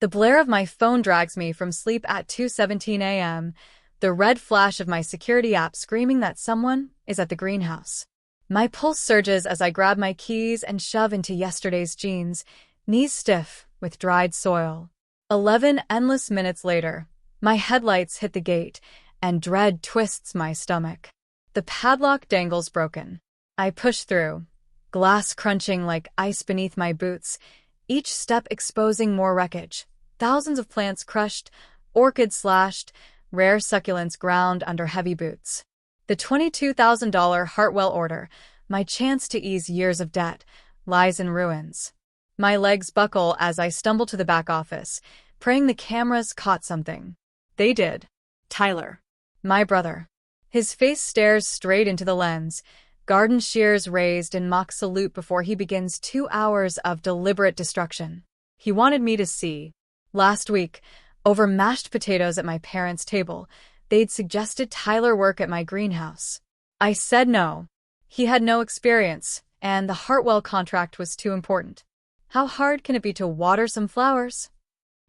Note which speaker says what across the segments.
Speaker 1: The blare of my phone drags me from sleep at 2:17 a.m., the red flash of my security app screaming that someone is at the greenhouse. My pulse surges as I grab my keys and shove into yesterday's jeans, knees stiff with dried soil. 11 endless minutes later, my headlights hit the gate, and dread twists my stomach. The padlock dangles broken. I push through, glass crunching like ice beneath my boots, each step exposing more wreckage. Thousands of plants crushed, orchids slashed, rare succulents ground under heavy boots. The $22,000 Hartwell order, my chance to ease years of debt, lies in ruins. My legs buckle as I stumble to the back office, praying the cameras caught something. They did. Tyler. My brother. His face stares straight into the lens, garden shears raised in mock salute before he begins 2 hours of deliberate destruction. He wanted me to see. Last week, over mashed potatoes at my parents' table, they'd suggested Tyler work at my greenhouse. I said no. He had no experience, and the Hartwell contract was too important. How hard can it be to water some flowers?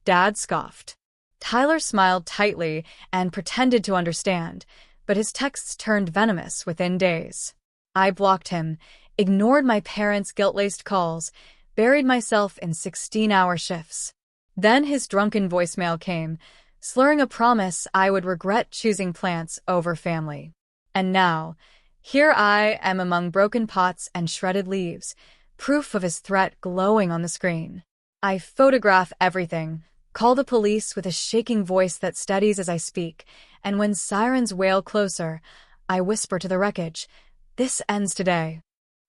Speaker 1: Dad scoffed. Tyler smiled tightly and pretended to understand, but his texts turned venomous within days. I blocked him, ignored my parents' guilt-laced calls, buried myself in 16-hour shifts. Then his drunken voicemail came, slurring a promise I would regret choosing plants over family. And now, here I am among broken pots and shredded leaves, proof of his threat glowing on the screen. I photograph everything, call the police with a shaking voice that steadies as I speak, and when sirens wail closer, I whisper to the wreckage, "This ends today."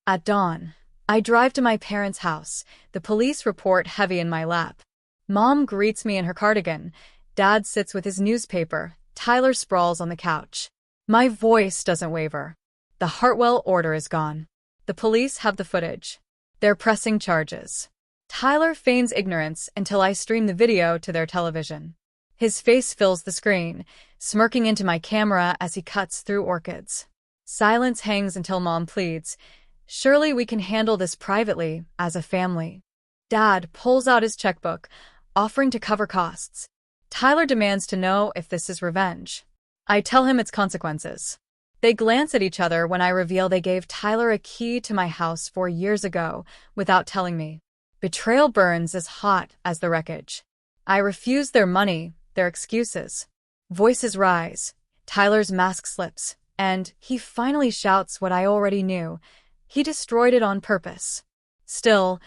Speaker 1: At dawn, I drive to my parents' house, the police report heavy in my lap. Mom greets me in her cardigan. Dad sits with his newspaper. Tyler sprawls on the couch. My voice doesn't waver. The Hartwell order is gone. The police have the footage. They're pressing charges. Tyler feigns ignorance until I stream the video to their television. His face fills the screen, smirking into my camera as he cuts through orchids. Silence hangs until Mom pleads, "Surely we can handle this privately, as a family." Dad pulls out his checkbook, offering to cover costs. Tyler demands to know if this is revenge. I tell him its consequences. They glance at each other when I reveal they gave Tyler a key to my house 4 years ago without telling me. Betrayal burns as hot as the wreckage. I refuse their money, their excuses. Voices rise. Tyler's mask slips, and he finally shouts what I already knew. He destroyed it on purpose. Still,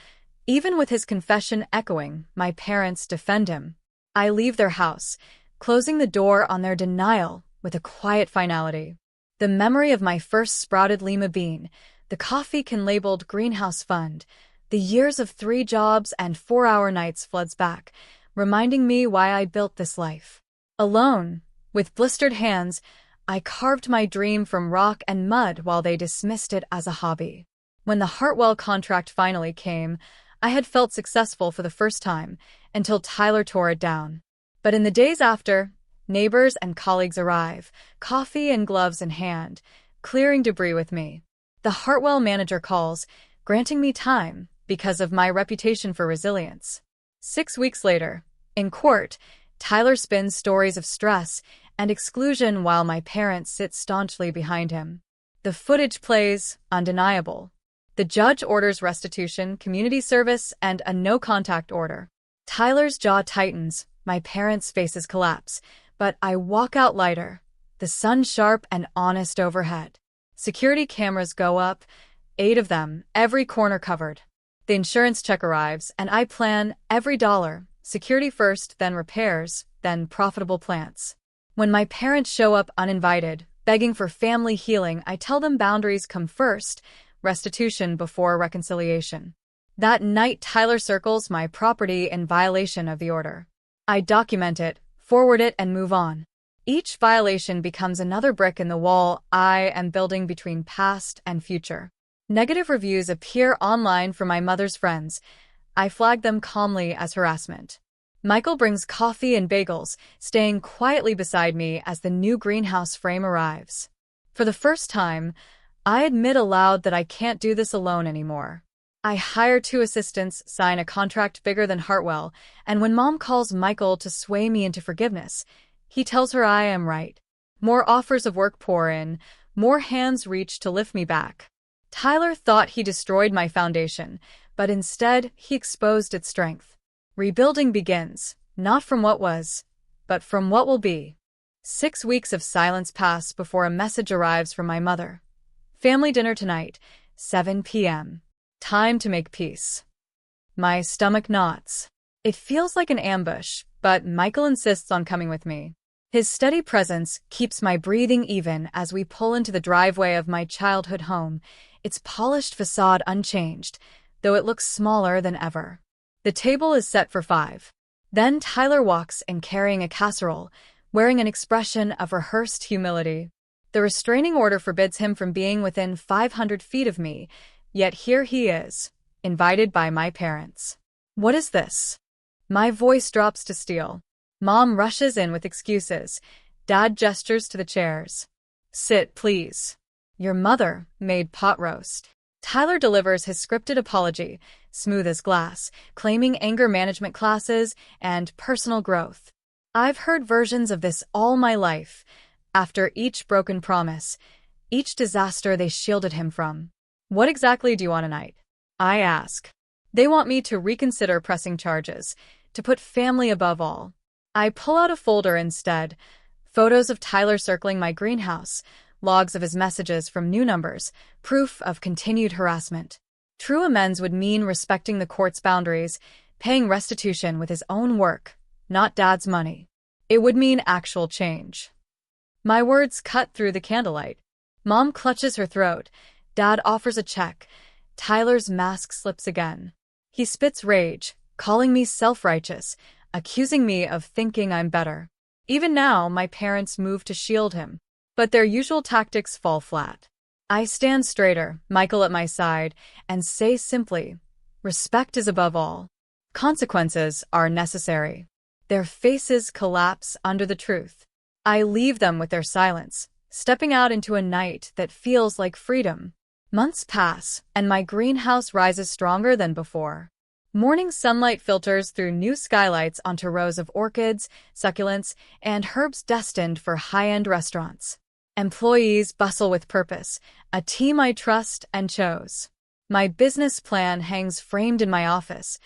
Speaker 1: even with his confession echoing, my parents defend him. I leave their house, closing the door on their denial with a quiet finality. The memory of my first sprouted lima bean, the coffee can labeled greenhouse fund, the years of 3 jobs and 4-hour nights floods back, reminding me why I built this life. Alone, with blistered hands, I carved my dream from rock and mud while they dismissed it as a hobby. When the Hartwell contract finally came, I had felt successful for the first time, until Tyler tore it down. But in the days after, neighbors and colleagues arrive, coffee and gloves in hand, clearing debris with me. The Hartwell manager calls, granting me time because of my reputation for resilience. 6 weeks later, in court, Tyler spins stories of stress and exclusion while my parents sit staunchly behind him. The footage plays, undeniable. The judge orders restitution, community service, and a no-contact order. Tyler's jaw tightens, my parents' faces collapse, but I walk out lighter, the sun sharp and honest overhead. Security cameras go up, 8 of them, every corner covered. The insurance check arrives, and I plan every dollar, security first, then repairs, then profitable plants. When my parents show up uninvited, begging for family healing, I tell them boundaries come first, restitution before reconciliation. That night, Tyler circles my property in violation of the order. I document it, forward it, and move on. Each violation becomes another brick in the wall I am building between past and future. Negative reviews appear online from my mother's friends. I flag them calmly as harassment. Michael brings coffee and bagels, staying quietly beside me as the new greenhouse frame arrives. For the first time, I admit aloud that I can't do this alone anymore. I hire 2 assistants, sign a contract bigger than Hartwell, and when Mom calls Michael to sway me into forgiveness, he tells her I am right. More offers of work pour in, more hands reach to lift me back. Tyler thought he destroyed my foundation, but instead he exposed its strength. Rebuilding begins, not from what was, but from what will be. 6 weeks of silence pass before a message arrives from my mother. Family dinner tonight, 7 p.m. Time to make peace. My stomach knots. It feels like an ambush, but Michael insists on coming with me. His steady presence keeps my breathing even as we pull into the driveway of my childhood home, its polished facade unchanged, though it looks smaller than ever. The table is set for 5. Then Tyler walks in carrying a casserole, wearing an expression of rehearsed humility. The restraining order forbids him from being within 500 feet of me, yet here he is, invited by my parents. What is this? My voice drops to steel. Mom rushes in with excuses. Dad gestures to the chairs. Sit, please. Your mother made pot roast. Tyler delivers his scripted apology, smooth as glass, claiming anger management classes and personal growth. I've heard versions of this all my life. After each broken promise, each disaster they shielded him from. What exactly do you want tonight? I ask. They want me to reconsider pressing charges, to put family above all. I pull out a folder instead, photos of Tyler circling my greenhouse, logs of his messages from new numbers, proof of continued harassment. True amends would mean respecting the court's boundaries, paying restitution with his own work, not Dad's money. It would mean actual change. My words cut through the candlelight. Mom clutches her throat. Dad offers a check. Tyler's mask slips again. He spits rage, calling me self-righteous, accusing me of thinking I'm better. Even now, my parents move to shield him, but their usual tactics fall flat. I stand straighter, Michael at my side, and say simply, respect is above all. Consequences are necessary. Their faces collapse under the truth. I leave them with their silence, stepping out into a night that feels like freedom. Months pass, and my greenhouse rises stronger than before. Morning sunlight filters through new skylights onto rows of orchids, succulents, and herbs destined for high-end restaurants. Employees bustle with purpose, a team I trust and chose. My business plan hangs framed in my office,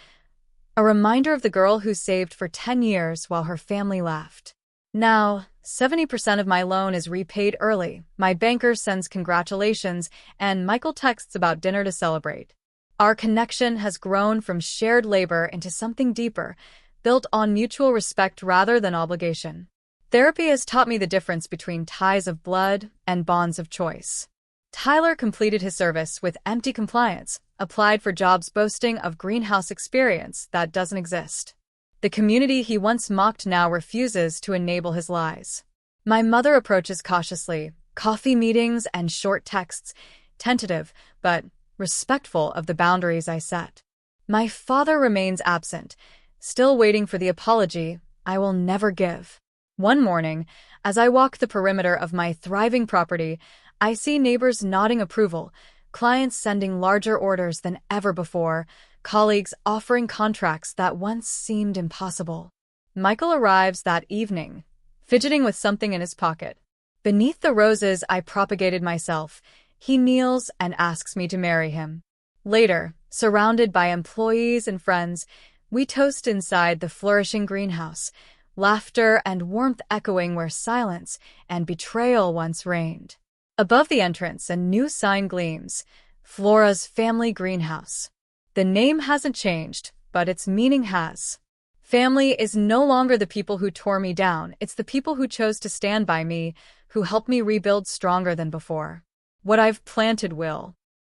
Speaker 1: a reminder of the girl who saved for 10 years while her family laughed. Now, 70% of my loan is repaid early, my banker sends congratulations, and Michael texts about dinner to celebrate. Our connection has grown from shared labor into something deeper, built on mutual respect rather than obligation. Therapy has taught me the difference between ties of blood and bonds of choice. Tyler completed his service with empty compliance, applied for jobs boasting of greenhouse experience that doesn't exist. The community he once mocked now refuses to enable his lies. My mother approaches cautiously, coffee meetings and short texts, tentative, but respectful of the boundaries I set. My father remains absent, still waiting for the apology I will never give. One morning, as I walk the perimeter of my thriving property, I see neighbors nodding approval, clients sending larger orders than ever before, colleagues offering contracts that once seemed impossible. Michael arrives that evening, fidgeting with something in his pocket. Beneath the roses I propagated myself, he kneels and asks me to marry him. Later, surrounded by employees and friends, we toast inside the flourishing greenhouse, laughter and warmth echoing where silence and betrayal once reigned. Above the entrance, a new sign gleams, Flora's Family Greenhouse. The name hasn't changed, but its meaning has. Family is no longer the people who tore me down, it's the people who chose to stand by me, who helped me rebuild stronger than before. What I've planted will.